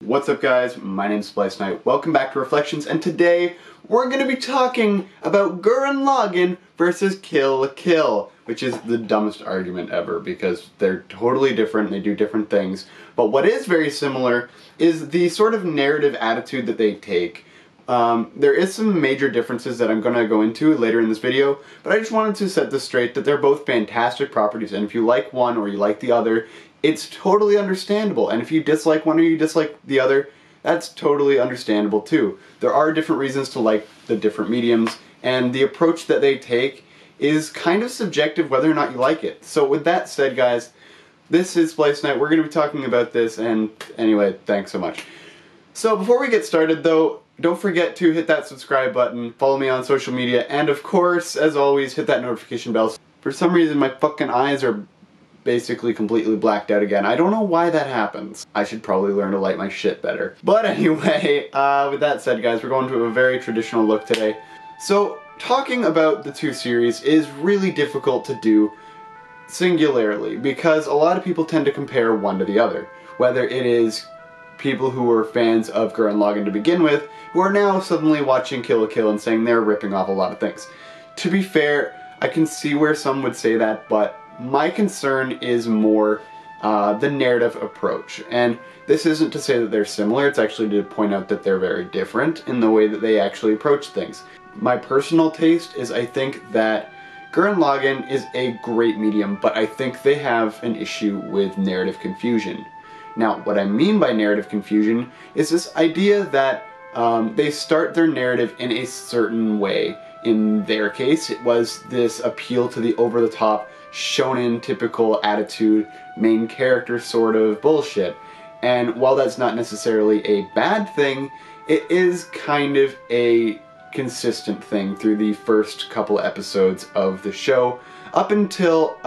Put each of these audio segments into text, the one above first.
What's up guys, my name's Splice Knight. Welcome back to Reflections, and today we're going to be talking about Gurren Lagann versus Kill la Kill, which is the dumbest argument ever because they're totally different, they do different things. But what is very similar is the sort of narrative attitude that they take. There is some major differences that I'm going to go into later in this video, but I just wanted to set this straight that they're both fantastic properties, and if you like one or you like the other, it's totally understandable. And if you dislike one or you dislike the other, that's totally understandable too. There are different reasons to like the different mediums, and the approach that they take is kind of subjective whether or not you like it. So with that said guys, this is Splice Knight. We're going to be talking about this, and anyway, thanks so much. So before we get started though, don't forget to hit that subscribe button, follow me on social media, and of course, as always, hit that notification bell. For some reason my fucking eyes are basically completely blacked out again. I don't know why that happens. I should probably learn to light my shit better. But anyway, with that said guys, we're going to a very traditional look today. So, talking about the two series is really difficult to do singularly because a lot of people tend to compare one to the other. Whether it is people who were fans of Gurren Lagann to begin with, who are now suddenly watching Kill la Kill and saying they're ripping off a lot of things. To be fair, I can see where some would say that, but my concern is more the narrative approach. And this isn't to say that they're similar, it's actually to point out that they're very different in the way that they actually approach things. My personal taste is I think that Gurren Lagann is a great medium, but I think they have an issue with narrative confusion. Now, what I mean by narrative confusion is this idea that they start their narrative in a certain way. In their case, it was this appeal to the over-the-top, shonen typical attitude, main character sort of bullshit. And while that's not necessarily a bad thing, it is kind of a consistent thing through the first couple episodes of the show, up until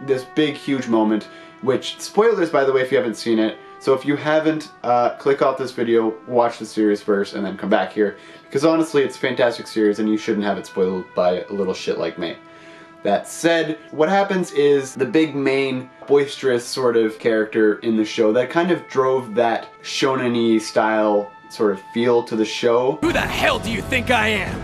this big, huge moment, which, spoilers by the way if you haven't seen it, so if you haven't, click off this video, watch the series first, and then come back here, because honestly it's a fantastic series and you shouldn't have it spoiled by a little shit like me. That said, what happens is the big main boisterous sort of character in the show that kind of drove that shonen-y style sort of feel to the show. Who the hell do you think I am?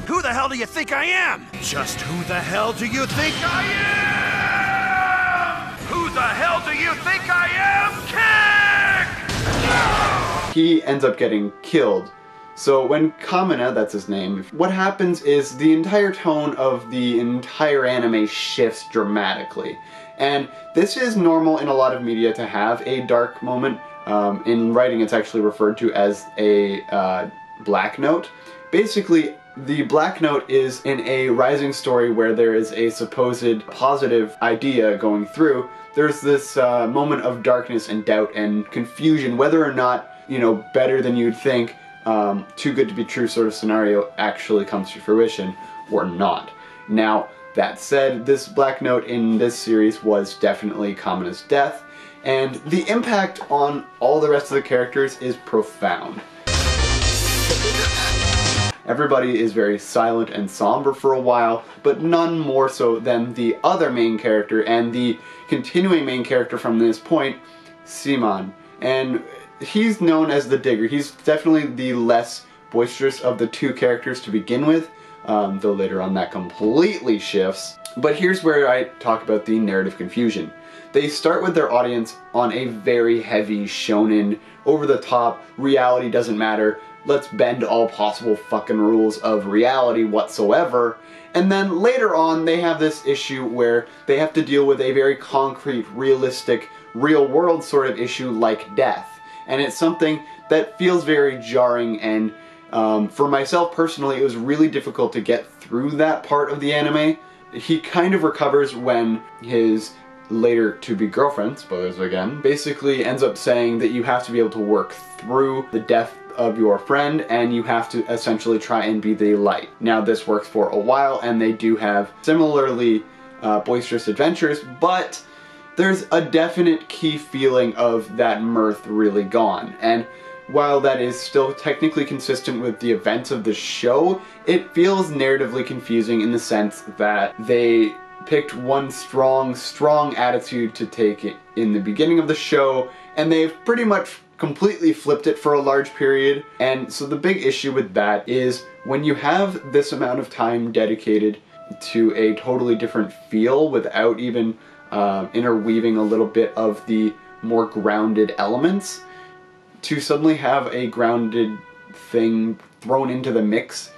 Who the hell do you think I am? Just who the hell do you think I am? Who the hell do you think I am? Kick! He ends up getting killed. So when Kamina, that's his name, what happens is the entire tone of the entire anime shifts dramatically. And this is normal in a lot of media to have a dark moment. In writing it's actually referred to as a black note. Basically, the black note is in a rising story where there is a supposed positive idea going through. There's this moment of darkness and doubt and confusion whether or not, you know, better than you'd think, too good to be true sort of scenario actually comes to fruition or not. Now, that said, this black note in this series was definitely Kamina's death, and the impact on all the rest of the characters is profound. Everybody is very silent and somber for a while, but none more so than the other main character and the continuing main character from this point, Simon. And he's known as the Digger. He's definitely the less boisterous of the two characters to begin with, though later on that completely shifts. But here's where I talk about the narrative confusion. They start with their audience on a very heavy shonen, over-the-top, reality doesn't matter, let's bend all possible fucking rules of reality whatsoever. And then later on they have this issue where they have to deal with a very concrete, realistic, real-world sort of issue like death. And it's something that feels very jarring, and for myself personally it was really difficult to get through that part of the anime. He kind of recovers when his later to-be girlfriend, spoilers again, basically ends up saying that you have to be able to work through the death of your friend and you have to essentially try and be the light. Now this works for a while and they do have similarly boisterous adventures, but there's a definite key feeling of that mirth really gone. And while that is still technically consistent with the events of the show, it feels narratively confusing in the sense that they picked one strong attitude to take it in the beginning of the show, and they've pretty much completely flipped it for a large period. And so the big issue with that is when you have this amount of time dedicated to a totally different feel without even interweaving a little bit of the more grounded elements, to suddenly have a grounded thing thrown into the mix,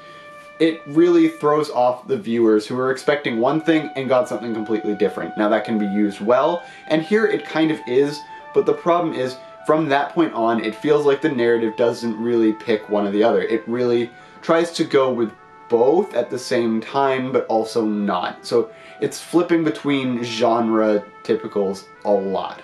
it really throws off the viewers who are expecting one thing and got something completely different. Now that can be used well, and here it kind of is, but the problem is from that point on, it feels like the narrative doesn't really pick one or the other. It really tries to go with both at the same time, but also not. So it's flipping between genre typicals a lot.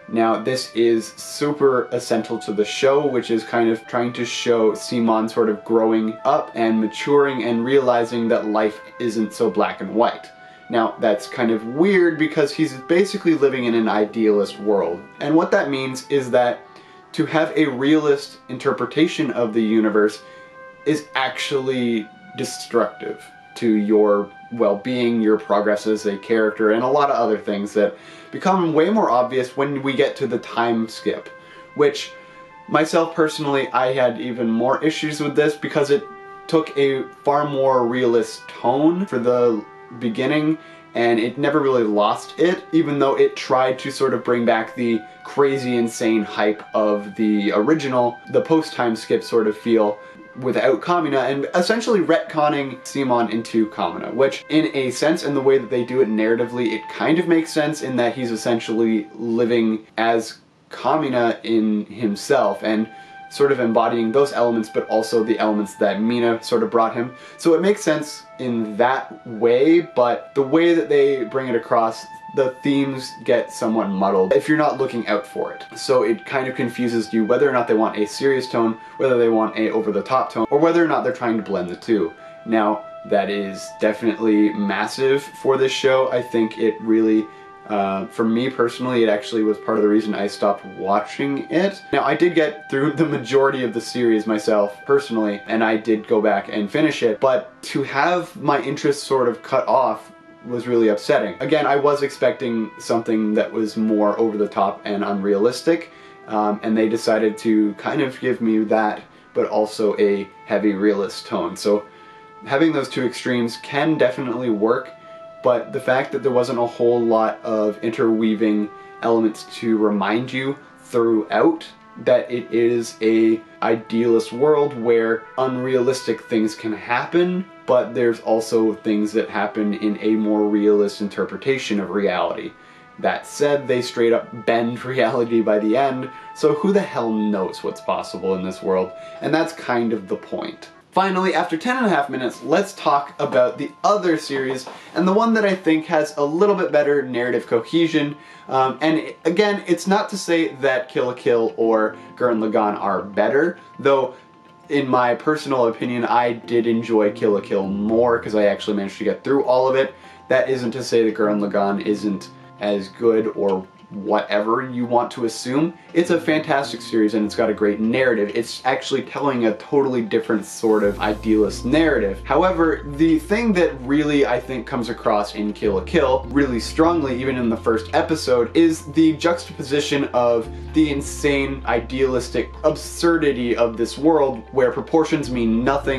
Now this is super essential to the show, which is kind of trying to show Simon sort of growing up and maturing and realizing that life isn't so black and white. Now that's kind of weird because he's basically living in an idealist world. And what that means is that to have a realist interpretation of the universe is actually destructive to your well-being, your progress as a character, and a lot of other things that become way more obvious when we get to the time skip, which myself personally, I had even more issues with this because it took a far more realist tone for the beginning, and it never really lost it, even though it tried to sort of bring back the crazy, insane hype of the original, the post-time skip sort of feel without Kamina, and essentially retconning Simon into Kamina, which in a sense, in the way that they do it narratively, it kind of makes sense in that he's essentially living as Kamina in himself and sort of embodying those elements, but also the elements that Mina sort of brought him. So it makes sense in that way, but the way that they bring it across, the themes get somewhat muddled if you're not looking out for it. So it kind of confuses you whether or not they want a serious tone, whether they want a over-the-top tone, or whether or not they're trying to blend the two. Now, that is definitely massive for this show. I think it really, for me personally, it actually was part of the reason I stopped watching it. Now, I did get through the majority of the series myself, personally, and I did go back and finish it, but to have my interest sort of cut off was really upsetting. Again, I was expecting something that was more over the top and unrealistic, and they decided to kind of give me that, but also a heavy realist tone. So having those two extremes can definitely work, but the fact that there wasn't a whole lot of interweaving elements to remind you throughout that it is a idealist world where unrealistic things can happen, but there's also things that happen in a more realist interpretation of reality. That said, they straight up bend reality by the end, so who the hell knows what's possible in this world? And that's kind of the point. Finally, after 10.5 minutes, let's talk about the other series, and the one that I think has a little bit better narrative cohesion. And again, it's not to say that Kill la Kill or Gurren Lagann are better, though in my personal opinion, I did enjoy Kill la Kill more because I actually managed to get through all of it. That isn't to say that Gurren Lagann isn't as good or whatever you want to assume. It's a fantastic series and it's got a great narrative. It's actually telling a totally different sort of idealist narrative. However, the thing that really I think comes across in Kill la Kill really strongly, even in the first episode, is the juxtaposition of the insane idealistic absurdity of this world where proportions mean nothing.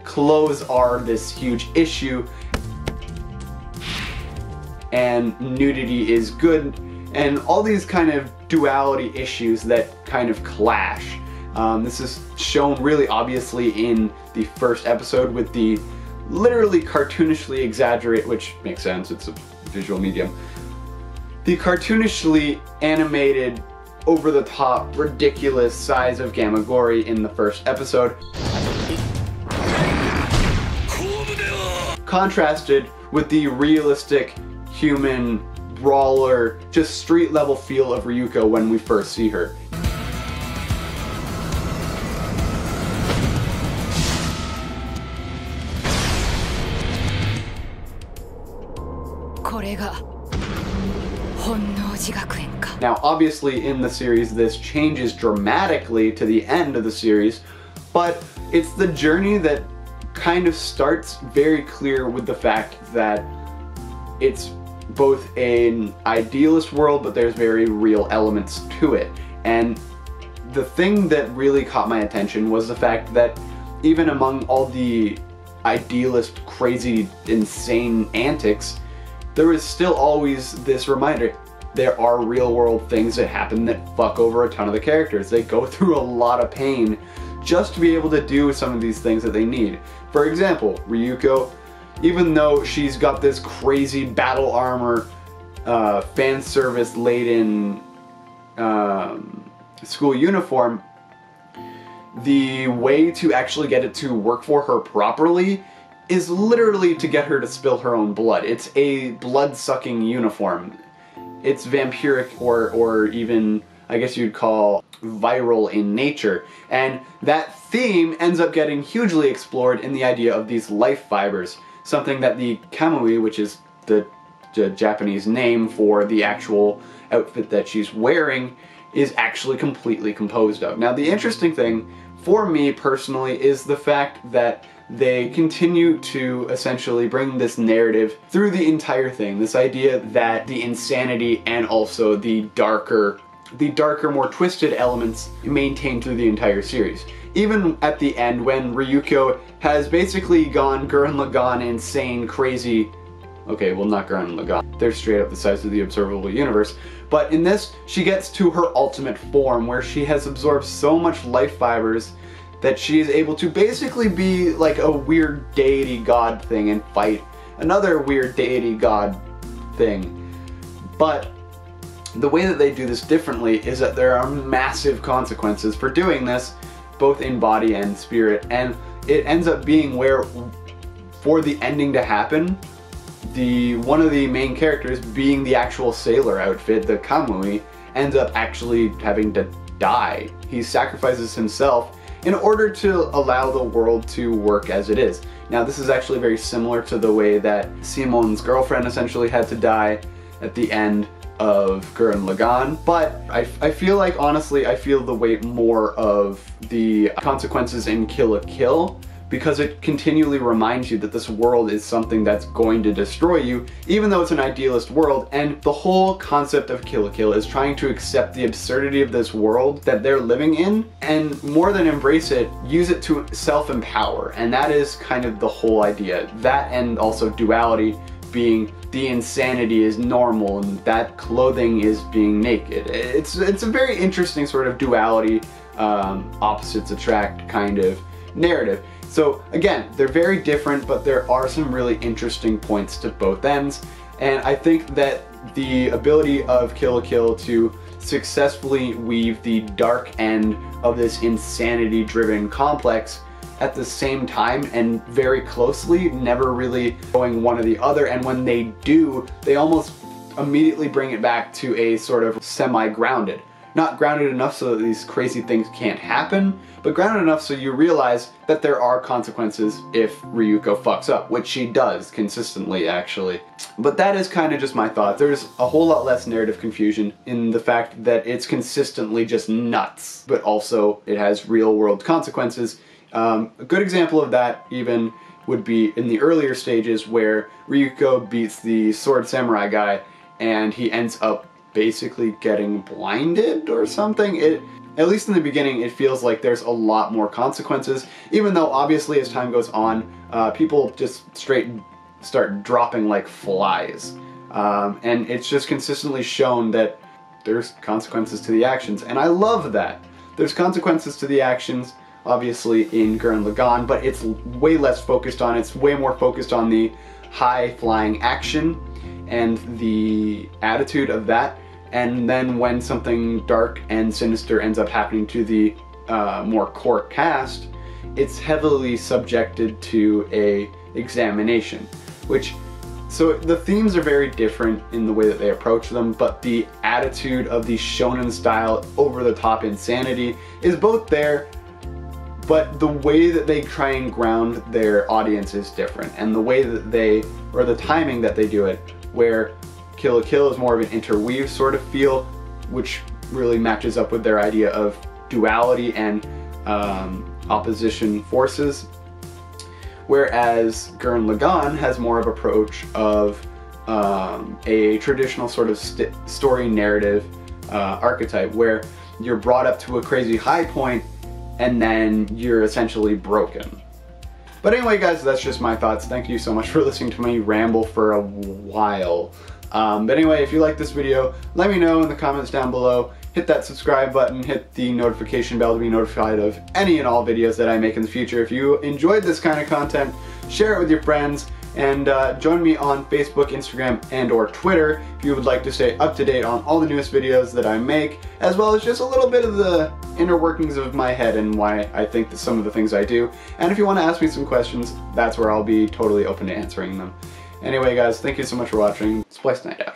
Clothes are this huge issue, and nudity is good, and all these kind of duality issues that kind of clash. This is shown really obviously in the first episode with the literally cartoonishly exaggerate, which makes sense, it's a visual medium, the cartoonishly animated, over-the-top, ridiculous size of Gamagori in the first episode, contrasted with the realistic human brawler, just street level feel of Ryuko when we first see her. Now obviously in the series this changes dramatically to the end of the series, but it's the journey that kind of starts very clear with the fact that it's both an idealist world, but there's very real elements to it. And the thing that really caught my attention was the fact that even among all the idealist, crazy, insane antics, there was still always this reminder: there are real world things that happen that fuck over a ton of the characters. They go through a lot of pain just to be able to do some of these things that they need. For example, Ryuko, even though she's got this crazy battle armor, fan service laden school uniform, the way to actually get it to work for her properly is literally to get her to spill her own blood. It's a blood-sucking uniform. It's vampiric, or even, I guess you'd call, viral in nature. And that theme ends up getting hugely explored in the idea of these life fibers, something that the kamui, which is the Japanese name for the actual outfit that she's wearing, is actually completely composed of. Now, the interesting thing for me personally is the fact that they continue to essentially bring this narrative through the entire thing. This idea that the insanity and also the darker, more twisted elements maintained through the entire series. Even at the end, when Ryuko has basically gone Gurren Lagann insane, crazy. Okay, well, not Gurren Lagann. They're straight up the size of the observable universe. But in this, she gets to her ultimate form, where she has absorbed so much life fibers that she is able to basically be like a weird deity god thing and fight another weird deity god thing. But the way that they do this differently is that there are massive consequences for doing this, both in body and spirit, and it ends up being where, for the ending to happen, one of the main characters, being the actual sailor outfit, the kamui, ends up actually having to die. He sacrifices himself in order to allow the world to work as it is. Now, this is actually very similar to the way that Simon's girlfriend essentially had to die at the end of Gurren Lagann, but I feel like, honestly, I feel the weight more of the consequences in Kill la Kill, because it continually reminds you that this world is something that's going to destroy you, even though it's an idealist world. And the whole concept of Kill la Kill is trying to accept the absurdity of this world that they're living in, and more than embrace it, use it to self-empower. And that is kind of the whole idea. That, and also duality, being the insanity is normal and that clothing is being naked. It's a very interesting sort of duality, opposites attract kind of narrative. So again, they're very different, but there are some really interesting points to both ends. And I think that the ability of Kill la Kill to successfully weave the dark end of this insanity-driven complex at the same time and very closely, never really going one or the other, and when they do, they almost immediately bring it back to a sort of semi-grounded. Not grounded enough so that these crazy things can't happen, but grounded enough so you realize that there are consequences if Ryuko fucks up, which she does consistently, actually. But that is kind of just my thought. There's a whole lot less narrative confusion in the fact that it's consistently just nuts, but also it has real-world consequences. A good example of that even would be in the earlier stages where Ryuko beats the sword samurai guy and he ends up basically getting blinded or something. At least in the beginning, it feels like there's a lot more consequences, even though obviously as time goes on, people just straight start dropping like flies. And it's just consistently shown that there's consequences to the actions, and I love that. There's consequences to the actions, obviously, in Gurren Lagann, but it's way less focused on, it's way more focused on the high-flying action and the attitude of that. And then when something dark and sinister ends up happening to the more core cast, it's heavily subjected to a examination, so the themes are very different in the way that they approach them, but the attitude of the shonen style over-the-top insanity is both there, but the way that they try and ground their audience is different, and the way that or the timing that they do it, where Kill la Kill is more of an interweave sort of feel, which really matches up with their idea of duality and opposition forces. Whereas Gurren Lagann has more of an approach of a traditional sort of story narrative archetype where you're brought up to a crazy high point and then you're essentially broken. But anyway guys, that's just my thoughts. Thank you so much for listening to me ramble for a while. But anyway, if you like this video, let me know in the comments down below. Hit that subscribe button, hit the notification bell to be notified of any and all videos that I make in the future. If you enjoyed this kind of content, share it with your friends, and join me on Facebook, Instagram, and or Twitter if you would like to stay up to date on all the newest videos that I make, as well as just a little bit of the inner workings of my head and why I think that some of the things I do. And if you want to ask me some questions, that's where I'll be totally open to answering them. Anyway guys, thank you so much for watching. Splice Night out.